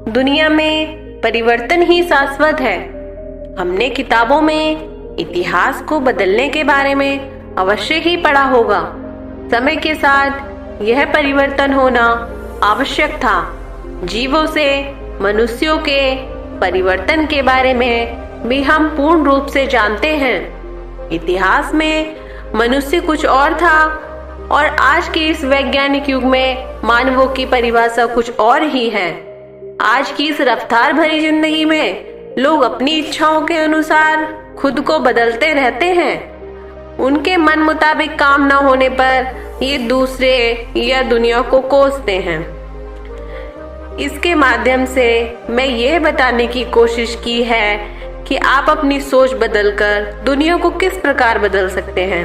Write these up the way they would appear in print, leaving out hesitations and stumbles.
दुनिया में परिवर्तन ही शाश्वत है। हमने किताबों में इतिहास को बदलने के बारे में अवश्य ही पढ़ा होगा। समय के साथ यह परिवर्तन होना आवश्यक था। जीवों से मनुष्यों के परिवर्तन के बारे में भी हम पूर्ण रूप से जानते हैं। इतिहास में मनुष्य कुछ और था और आज के इस वैज्ञानिक युग में मानवों की परिभाषा कुछ और ही है। आज की इस रफ्तार भरी जिंदगी में लोग अपनी इच्छाओं के अनुसार खुद को बदलते रहते हैं। उनके मन मुताबिक काम न होने पर ये दूसरे या दुनिया को कोसते हैं। इसके माध्यम से मैं यह बताने की कोशिश की है कि आप अपनी सोच बदलकर दुनिया को किस प्रकार बदल सकते हैं।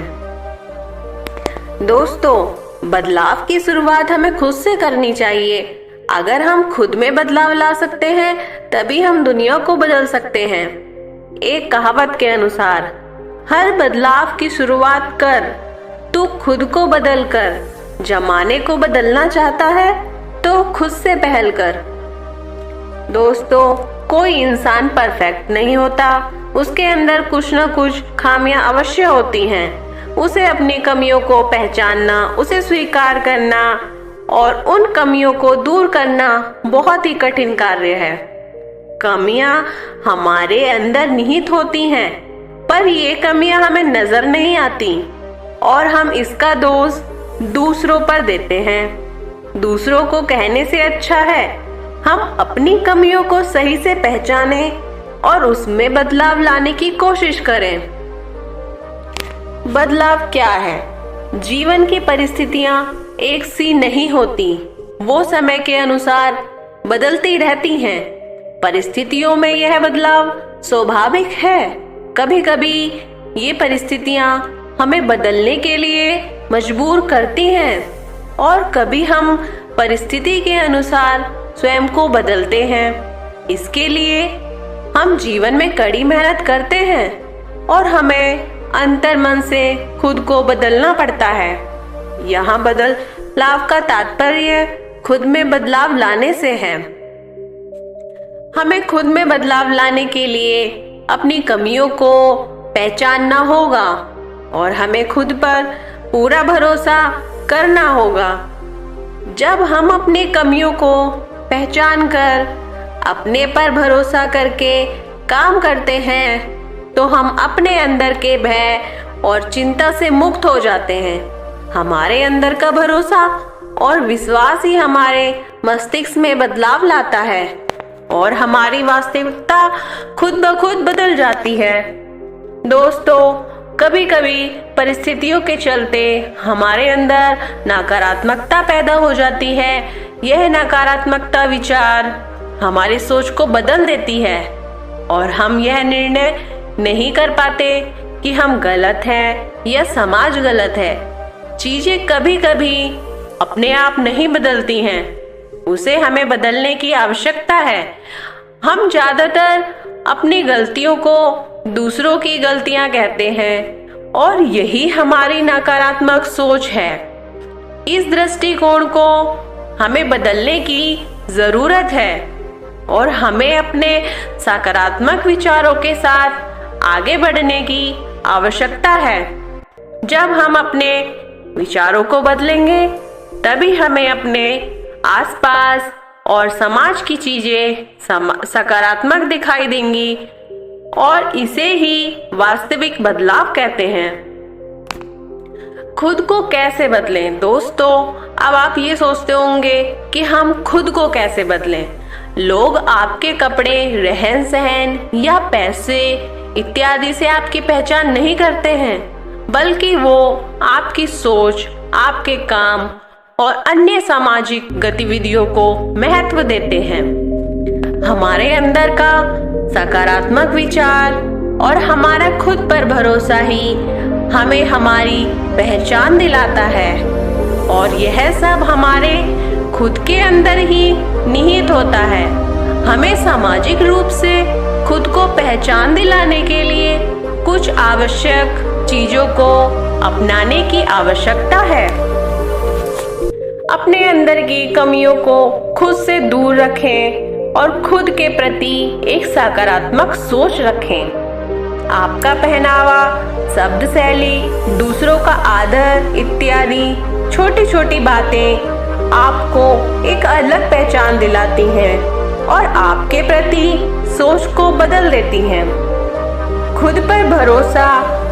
दोस्तों, बदलाव की शुरुआत हमें खुद से करनी चाहिए। अगर हम खुद में बदलाव ला सकते हैं तभी हम दुनिया को बदल सकते हैं। एक कहावत के अनुसार, हर बदलाव की शुरुआत कर, तू खुद को बदल कर। जमाने को बदलना चाहता है तो खुद से पहल कर। दोस्तों, कोई इंसान परफेक्ट नहीं होता। उसके अंदर कुछ न कुछ खामियां अवश्य होती हैं। उसे अपनी कमियों को पहचानना, उसे स्वीकार करना और उन कमियों को दूर करना बहुत ही कठिन कार्य है। कमियां हमारे अंदर निहित होती हैं, पर ये कमियां हमें नजर नहीं आती और हम इसका दोष दूसरों पर देते हैं। दूसरों को कहने से अच्छा है हम अपनी कमियों को सही से पहचानें और उसमें बदलाव लाने की कोशिश करें। बदलाव क्या है? जीवन की परिस्थितियां एक सी नहीं होती, वो समय के अनुसार बदलती रहती हैं। परिस्थितियों में यह बदलाव स्वाभाविक है। कभी कभी ये परिस्थितियां हमें बदलने के लिए मजबूर करती हैं और कभी हम परिस्थिति के अनुसार स्वयं को बदलते हैं। इसके लिए हम जीवन में कड़ी मेहनत करते हैं और हमें अंतर्मन से खुद को बदलना पड़ता है। यहाँ बदलाव का तात्पर्य खुद में बदलाव लाने से है। हमें खुद में बदलाव लाने के लिए अपनी कमियों को पहचानना होगा और हमें खुद पर पूरा भरोसा करना होगा। जब हम अपनी कमियों को पहचान कर अपने पर भरोसा करके काम करते हैं तो हम अपने अंदर के भय और चिंता से मुक्त हो जाते हैं। हमारे अंदर का भरोसा और विश्वास ही हमारे मस्तिष्क में बदलाव लाता है और हमारी वास्तविकता खुद ब खुद बदल जाती है। दोस्तों, कभी कभी परिस्थितियों के चलते हमारे अंदर नकारात्मकता पैदा हो जाती है। यह नकारात्मकता विचार हमारी सोच को बदल देती है और हम यह निर्णय नहीं कर पाते कि हम गलत हैं या समाज गलत है। चीजें कभी कभी अपने आप नहीं बदलती हैं, उसे हमें बदलने की आवश्यकता है। हम ज्यादातर अपनी गलतियों को दूसरों की गलतियां कहते हैं और यही हमारी नकारात्मक सोच है। इस दृष्टिकोण को हमें बदलने की जरूरत है और हमें अपने सकारात्मक विचारों के साथ आगे बढ़ने की आवश्यकता है। जब हम अपने विचारों को बदलेंगे तभी हमें अपने आसपास और समाज की चीजें सकारात्मक दिखाई देंगी और इसे ही वास्तविक बदलाव कहते हैं। खुद को कैसे बदलें? दोस्तों, अब आप ये सोचते होंगे कि हम खुद को कैसे बदलें। लोग आपके कपड़े, रहन सहन या पैसे इत्यादि से आपकी पहचान नहीं करते हैं, बल्कि वो आपकी सोच, आपके काम और अन्य सामाजिक गतिविधियों को महत्व देते हैं। हमारे अंदर का सकारात्मक विचार और हमारा खुद पर भरोसा ही हमें हमारी पहचान दिलाता है और यह सब हमारे खुद के अंदर ही निहित होता है। हमें सामाजिक रूप से खुद को पहचान दिलाने के लिए कुछ आवश्यक चीजों को अपनाने की आवश्यकता है। अपने अंदर की कमियों को खुद से दूर रखें और खुद के प्रति एक सकारात्मक सोच रखें। आपका पहनावा, शब्द शैली, दूसरों का आदर इत्यादि छोटी छोटी बातें आपको एक अलग पहचान दिलाती हैं और आपके प्रति सोच को बदल देती हैं। खुद पर भरोसा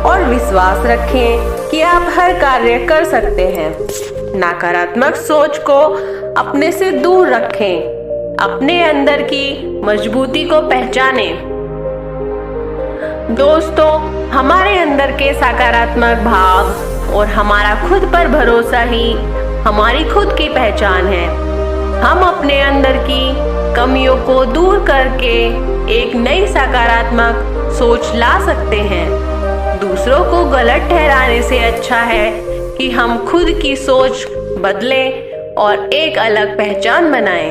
और विश्वास रखें कि आप हर कार्य कर सकते हैं। नकारात्मक सोच को अपने से दूर रखें। अपने अंदर की मजबूती को पहचानें। दोस्तों, हमारे अंदर के सकारात्मक भाव और हमारा खुद पर भरोसा ही हमारी खुद की पहचान है। हम अपने अंदर की कमियों को दूर करके एक नई सकारात्मक सोच ला सकते हैं। दूसरों को गलत ठहराने से अच्छा है कि हम खुद की सोच बदलें और एक अलग पहचान बनाएं।